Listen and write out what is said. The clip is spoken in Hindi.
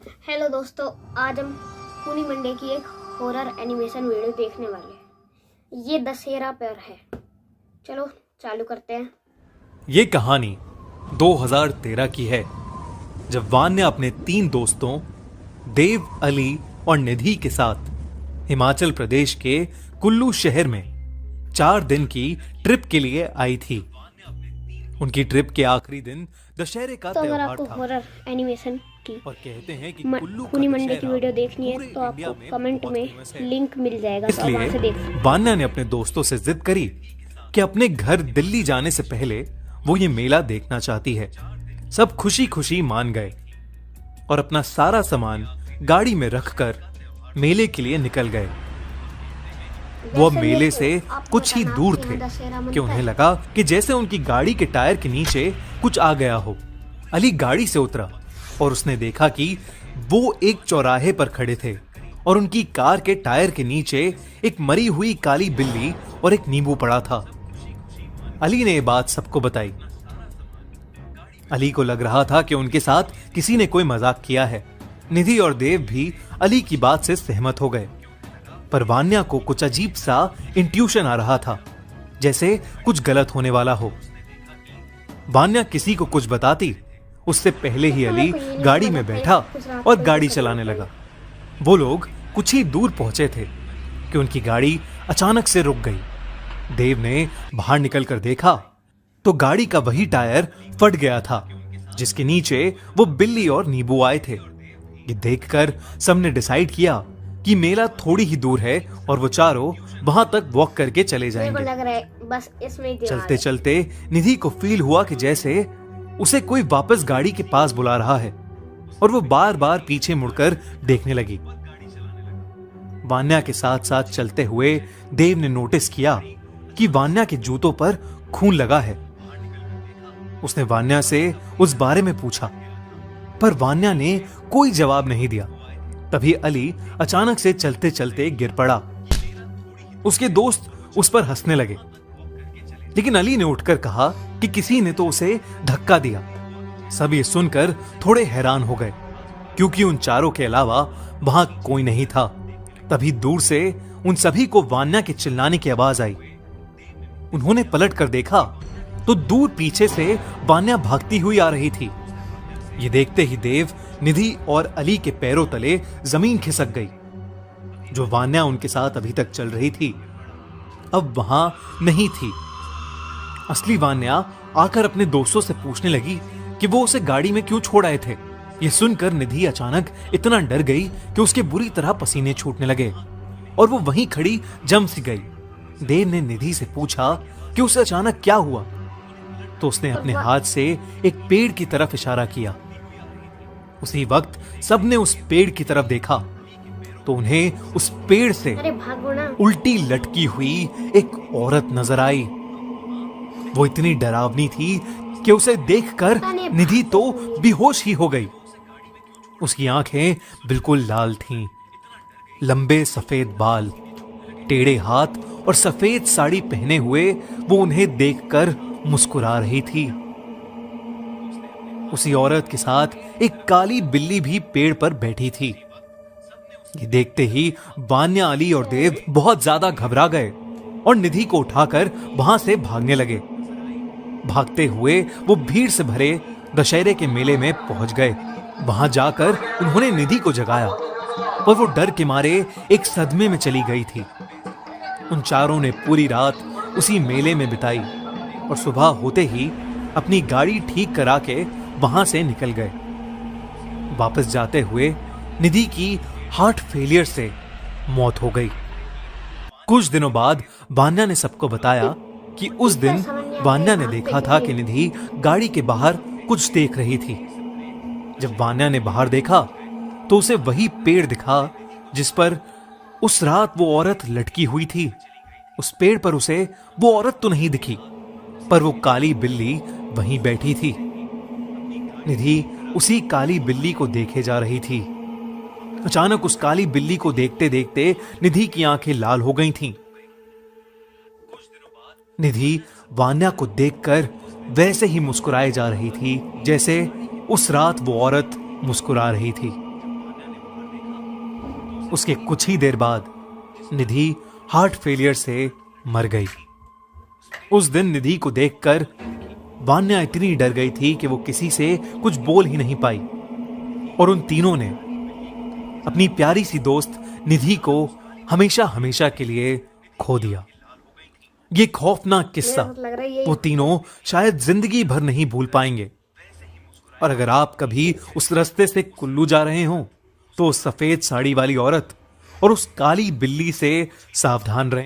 हेलो दोस्तों, आज हम पूनी मंडे की एक हॉरर एनिमेशन वीडियो देखने वाले हैं। ये दशहरा पर है। चलो चालू करते हैं। ये कहानी 2013 की है, जब वान्या अपने 3 दोस्तों देव, अली और निधि के साथ हिमाचल प्रदेश के कुल्लू शहर में 4 दिन की ट्रिप के लिए आई थी। उनकी ट्रिप के आखिरी दिन दशहरे का तो अगर त्योहार आपको था हॉरर एनिमेशन की और कहते हैं कि कुल्लू का पूनी मंडे की दशहरा वीडियो देखनी है पूरे तो इंडिया आपको में कमेंट बहुत में फेमस है। लिंक मिल जाएगा, तो आप वहां से इसलिए देख सकते वान्या ने अपने दोस्तों से जिद करी कि अपने घर दिल्ली जाने से पहले वो ये मेला देखना चाहती है। सब खुशी खुशी मान गए और अपना सारा सामान गाड़ी में रखकर मेले के लिए निकल गए। वो अब जैसे मेले मेरे से को आपको कुछ ही बताना दूर कि थे यहाँ दशहरा कि मनता उन्हें है। लगा कि जैसे उनकी गाड़ी के टायर के नीचे कुछ आ गया हो। अली गाड़ी से उतरा और उसने देखा कि वो एक चौराहे पर खड़े थे और उनकी कार के टायर के नीचे एक मरी हुई काली बिल्ली और एक नींबू पड़ा था। अली ने ये बात सबको बताई। अली को लग रहा था कि उनके साथ किसी ने कोई मजाक किया है। निधि और देव भी अली की बात से सहमत हो गए, पर वान्या को कुछ अजीब सा इंट्यूशन आ रहा था, जैसे कुछ गलत होने वाला हो। वान्या किसी को कुछ बताती उससे पहले ही अली गाड़ी में बैठा और गाड़ी चलाने लगा। वो लोग कुछ ही दूर पहुंचे थे कि उनकी गाड़ी अचानक से रुक गई। देव ने बाहर निकलकर देखा तो गाड़ी का वही टायर फट गया था जिसके नीचे वो बिल्ली और नींबू आए थे। ये देखकर सबने डिसाइड किया कि मेला थोड़ी ही दूर है और वो चारों वहां तक वॉक करके चले मेरे को जाएंगे। लग रहा है बस इसमें ही दिमाग चलते है। चलते निधि को फील हुआ कि जैसे उसे कोई वापस गाड़ी के पास बुला रहा है और वो बार बार पीछे मुड़कर देखने लगी। वान्या के साथ साथ चलते हुए देव ने नोटिस किया कि वान्या के जूतों पर खून लगा है। उसने वान्या से उस बारे में पूछा, पर वान्या ने कोई जवाब नहीं दिया। तभी अली अचानक से चलते चलते गिर पड़ा। उसके दोस्त उस पर हंसने लगे, लेकिन अली ने उठकर कहा कि किसी ने तो उसे धक्का दिया। सब ये सुनकर थोड़े हैरान हो गए, क्योंकि उन चारों के अलावा वहां कोई नहीं था। तभी दूर से उन सभी को वान्या के चिल्लाने की आवाज आई। उन्होंने पलट कर देखा तो दूर पीछे से वान्या भागती हुई आ रही थी। ये देखते ही देव, निधि और अली के पैरों तले जमीन खिसक गई। जो वान्या उनके साथ अभी तक चल रही थी अब वहां नहीं थी। असली वान्या आकर अपने दोस्तों से पूछने लगी कि वो उसे गाड़ी में क्यों छोड़ आए थे। ये सुनकर निधि अचानक इतना डर गई कि उसके बुरी तरह पसीने छूटने लगे और वो वहीं खड़ी जम सी गई। देव ने निधि से पूछा कि उसे अचानक क्या हुआ, तो उसने अपने हाथ से एक पेड़ की तरफ इशारा किया। उसी वक्त सबने उस पेड़ की तरफ देखा तो उन्हें उस पेड़ से अरे भागो ना। उल्टी लटकी हुई एक औरत नजर आई। वो इतनी डरावनी थी कि उसे देखकर निधि तो बेहोश ही हो गई। उसकी आंखें बिल्कुल लाल थीं, लंबे सफेद बाल, टेढ़े हाथ और सफेद साड़ी पहने हुए वो उन्हें देखकर मुस्कुरा रही थी। उसी औरत के साथ एक काली बिल्ली भी पेड़ पर बैठी थी। ये देखते ही वान्या, अली और देव बहुत ज्यादा घबरा गए और निधि को उठाकर वहां से भागने लगे। भागते हुए वो भीड़ से भरे दशहरे के मेले में पहुंच गए। वहां जाकर उन्होंने निधि को जगाया, पर वो डर के मारे एक सदमे में चली गई थी। उन चारों ने पूरी रात उसी मेले में बिताई और सुबह होते ही अपनी गाड़ी ठीक करा के वहां से निकल गए। वापस जाते हुए निधि की हार्ट फेलियर से मौत हो गई। कुछ दिनों बाद वान्या ने सबको बताया कि उस दिन वान्या ने देखा था कि निधि गाड़ी के बाहर कुछ देख रही थी। जब वान्या ने बाहर देखा तो उसे वही पेड़ दिखा जिस पर उस रात वो औरत लटकी हुई थी। उस पेड़ पर उसे वो औरत तो नहीं दिखी, पर वो काली बिल्ली वहीं बैठी थी। निधि उसी काली बिल्ली को देखे जा रही थी। अचानक उस काली बिल्ली को देखते देखते निधि की आंखें लाल हो गई थीं। निधि वान्या को देखकर वैसे ही मुस्कुराए जा रही थी जैसे उस रात वो औरत मुस्कुरा रही थी। उसके कुछ ही देर बाद निधि हार्ट फेलियर से मर गई। उस दिन निधि को देखकर वान्या इतनी डर गई थी कि वो किसी से कुछ बोल ही नहीं पाई और उन तीनों ने अपनी प्यारी सी दोस्त निधि को हमेशा हमेशा के लिए खो दिया। ये खौफनाक किस्सा मेरा लग रहा है ये वो तीनों शायद जिंदगी भर नहीं भूल पाएंगे। और अगर आप कभी उस रास्ते से कुल्लू जा रहे हो तो उस सफेद साड़ी वाली औरत और उस काली बिल्ली से सावधान रहें।